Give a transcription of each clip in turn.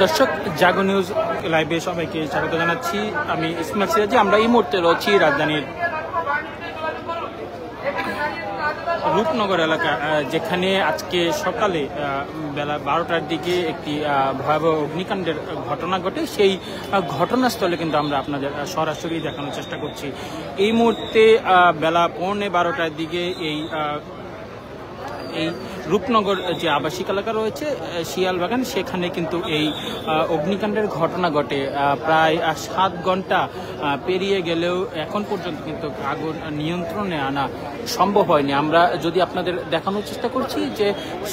দর্শক জাগো নিউজ লাইভে সবাইকে স্বাগত জানাচ্ছি। আমি ইসমাইল সিরাজি। আমরা এই মুহূর্তে রয়েছি রাজধানীর রূপনগর এলাকা, যেখানে আজকে সকালে বেলা 12টার দিকে একটি ভয়াবহ অগ্নিকাণ্ডের ঘটনা ঘটে। সেই ঘটনাস্থলে কিন্তু আমরা আপনাদের সরাসরি দেখানোর চেষ্টা করছি। এই মুহূর্তে বেলা 11:15টার দিকে এই রূপনগর যে আবাসিক এলাকা রয়েছে শিয়ালবাগান, সেখানে কিন্তু এই অগ্নিকাণ্ডের ঘটনা ঘটে। প্রায় 7 ঘন্টা পেরিয়ে গেলেও এখন পর্যন্ত কিন্তু আগুন নিয়ন্ত্রণে আনা সম্ভব হয়নি। আমরা যদি আপনাদের দেখানোর চেষ্টা করছি যে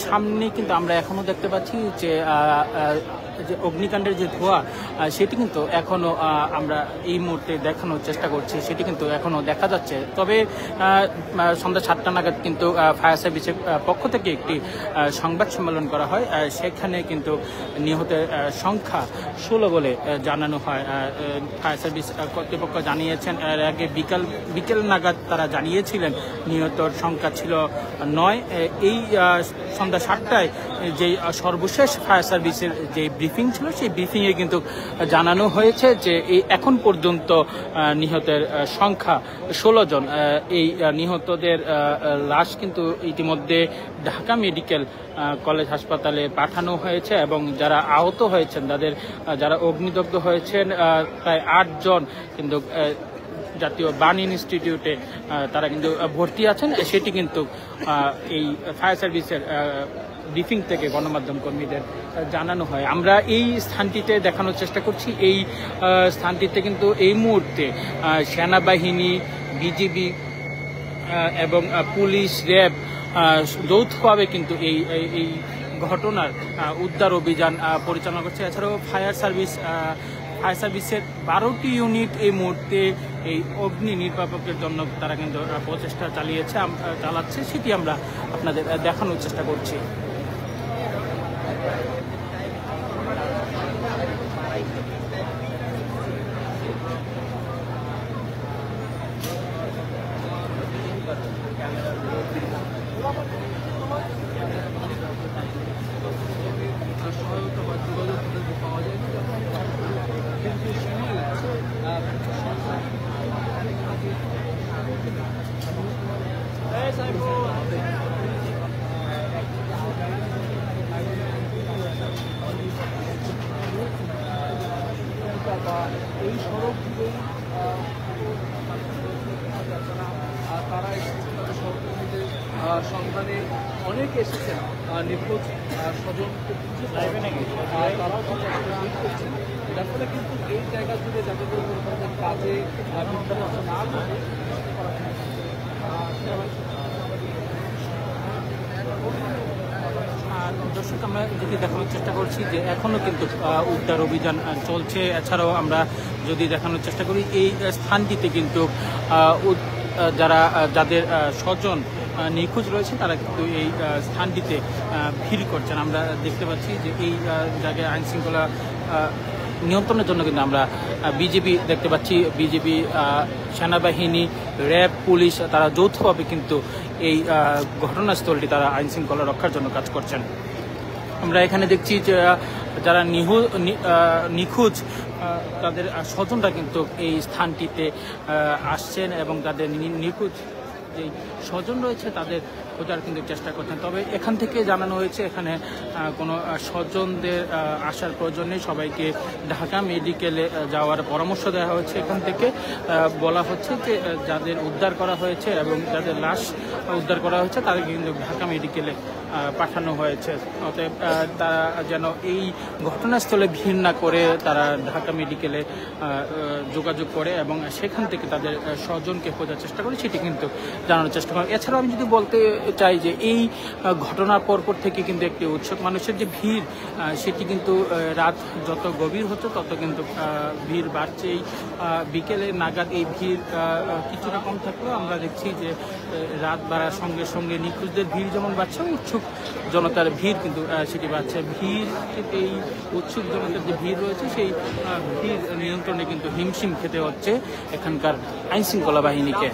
সামনে কিন্তু আমরা এখনো দেখতে পাচ্ছি যে অগ্নিকাণ্ডের যে ধোঁয়া সেটি কিন্তু এখনো আমরা এই মুহূর্তে দেখানোর চেষ্টা করছি, সেটি কিন্তু এখনো দেখা যাচ্ছে। তবে সন্ধ্যা 7টা নাগাদ কিন্তু ফায়ার সার্ভিসের পক্ষ থেকে একটি সংবাদ সম্মেলন করা হয়। সেখানে কিন্তু নিহতের সংখ্যা 16 বলে জানানো হয়। ফায়ার সার্ভিস কর্তৃপক্ষ জানিয়েছেন, এর আগে বিকেল নাগাদ তারা জানিয়েছিলেন নিহতর সংখ্যা ছিল 9। এই সন্ধ্যা 7টায় যে সর্বশেষ ফায়ার সার্ভিসের যে ব্রিফিং ছিল, সেই ব্রিফিংয়ে কিন্তু জানানো হয়েছে যে এই এখন পর্যন্ত নিহতের সংখ্যা 16 জন। এই নিহতদের লাশ কিন্তু ইতিমধ্যে ঢাকা মেডিকেল কলেজ হাসপাতালে পাঠানো হয়েছে এবং যারা আহত হয়েছেন, যারা অগ্নিদগ্ধ হয়েছেন প্রায় 8 জন কিন্তু জাতীয় বার্ন ইনস্টিটিউটে তারা কিন্তু ভর্তি আছেন। সেটি কিন্তু এই ফায়ার সার্ভিসের ব্রিফিং থেকে গণমাধ্যম কর্মীদের জানানো হয়। আমরা এই স্থানটিতে দেখানোর চেষ্টা করছি। এই স্থানটিতে কিন্তু এই মুহূর্তে সেনাবাহিনী, বিজিবি এবং পুলিশ, র্যাব যৌথভাবে কিন্তু এই ঘটনার উদ্ধার অভিযান পরিচালনা করছে। এছাড়াও ফায়ার সার্ভিসের 12টি ইউনিট এই মুহূর্তে এই অগ্নি নির্বাপকের জন্য তারা কিন্তু প্রচেষ্টা চালাচ্ছে, সেটি আমরা আপনাদের দেখানোর চেষ্টা করছি। এই সড়ক দিয়েই তারা সহকর্মীদের সন্ধানে অনেকে এসেছেন নিখোঁজ স্বজনকে খুঁজে তারাও করছেন। যার ফলে কিন্তু এই জায়গা জুড়ে যাতে করে কোনো ধরনের কাজে না ঘটে দর্শক, আমরা যদি দেখানোর চেষ্টা করছি যে এখনও কিন্তু উদ্ধার অভিযান চলছে। এছাড়াও আমরা যদি দেখানোর চেষ্টা করি, এই স্থানটিতে কিন্তু যাদের স্বজন নিখোঁজ রয়েছে তারা কিন্তু এই স্থানটিতে ভিড় করছেন। আমরা দেখতে পাচ্ছি যে এই জায়গায় আইনশৃঙ্খলা নিয়ন্ত্রণের জন্য কিন্তু আমরা বিজেপি দেখতে পাচ্ছি। বিজেপি, সেনাবাহিনী, র্যাব, পুলিশ তারা যৌথভাবে কিন্তু এই ঘটনাস্থলটি তারা আইনশৃঙ্খলা রক্ষার জন্য কাজ করছেন। আমরা এখানে দেখছি যে যারা নিখোঁজ তাদের স্বজনরা কিন্তু এই স্থানটিতে আসছেন এবং তাদের নিখোঁজ যে স্বজন রয়েছে তাদের খোঁজার কিন্তু চেষ্টা করছেন। তবে এখান থেকে জানানো হয়েছে এখানে কোনো স্বজনদের আসার প্রয়োজন নেই, সবাইকে ঢাকা মেডিকেলে যাওয়ার পরামর্শ দেওয়া হয়েছে। এখান থেকে বলা হচ্ছে যে যাদের উদ্ধার করা হয়েছে এবং যাদের লাশ উদ্ধার করা হয়েছে তাদেরকে কিন্তু ঢাকা মেডিকেলে পাঠানো হয়েছে। অতএব তারা যেন এই ঘটনাস্থলে ভিড় না করে তারা ঢাকা মেডিকেলে যোগাযোগ করে এবং সেখান থেকে তাদের স্বজনকে খোঁজার চেষ্টা করে, সেটি কিন্তু জানানোর চেষ্টা করে। এছাড়াও আমি যদি বলতে চাই যে এই ঘটনার পরপর থেকে কিন্তু একটি উৎসুক মানুষের যে ভিড়, সেটি কিন্তু রাত যত গভীর হচ্ছে তত কিন্তু ভিড় বাড়ছেই। বিকেলে নাগাদ এই ভিড় কিছুটা কম থাকলেও আমরা দেখছি যে রাত বাড়ার সঙ্গে সঙ্গে নিখোঁজদের ভিড় যেমন বাড়ছে, উৎসুক জনতার ভিড় কিন্তু সেটি বাড়ছে। এই উৎসুক জনতার যে ভিড় রয়েছে সেই ভিড় নিয়ন্ত্রণে কিন্তু হিমশিম খেতে হচ্ছে এখানকার আইনশৃঙ্খলা বাহিনীকে।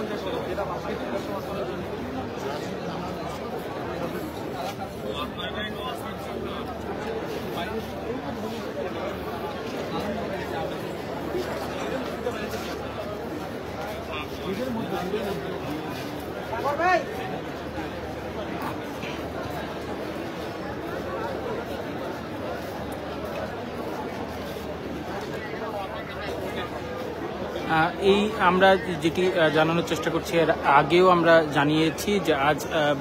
এই আমরা যেটি জানানোর চেষ্টা করছি, এর আগেও আমরা জানিয়েছি যে আজ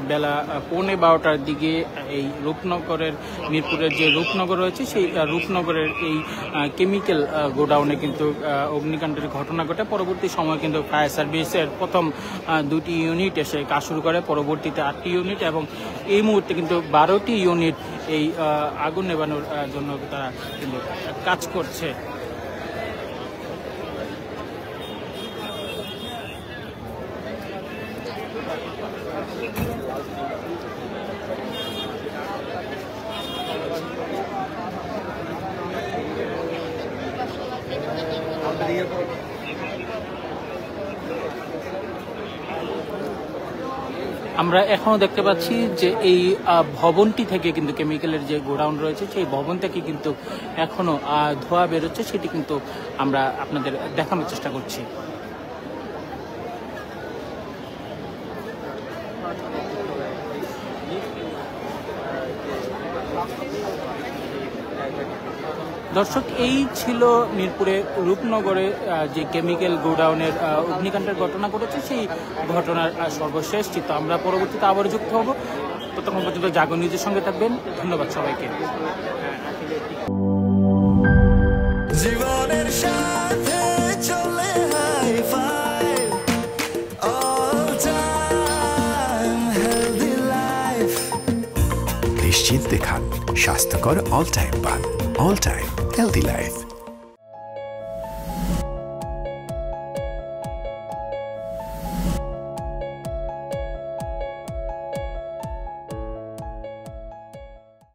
বেলা 11:15টার দিকে এই রূপনগরের মিরপুরের যে রূপনগর রয়েছে সেই রূপনগরের এই কেমিক্যাল গোডাউনে কিন্তু অগ্নিকাণ্ডের ঘটনা ঘটে। পরবর্তী সময় কিন্তু ফায়ার সার্ভিসের প্রথম 2টি ইউনিট এসে কাজ শুরু করে, পরবর্তীতে 8টি ইউনিট এবং এই মুহূর্তে কিন্তু 12টি ইউনিট এই আগুন নেভানোর জন্য তারা কিন্তু কাজ করছে। আমরা এখনো দেখতে পাচ্ছি যে এই ভবনটি থেকে কিন্তু কেমিক্যালের যে গোডাউন রয়েছে সেই ভবন থেকে কিন্তু এখনো ধোঁয়া বেরোচ্ছে, সেটি কিন্তু আমরা আপনাদের দেখানোর চেষ্টা করছি। দর্শক, এই ছিল মিরপুরে রূপনগরে যে কেমিক্যাল গোডাউনের অগ্নিকাণ্ডের ঘটনা ঘটেছে সেই ঘটনার সর্বশেষ চিত্র। আমরা পরবর্তীতে আবার যুক্ত হব, ততক্ষণ পর্যন্ত জাগো নিউজের সঙ্গে থাকবেন। ধন্যবাদ সবাইকে। জীবনের সাথে চলে hi-fi, all time healthy life। নিশ্চিন্তে খান স্বাস্থ্যকর অল টাইম পান, অল টাইম হেলদি লাইফ।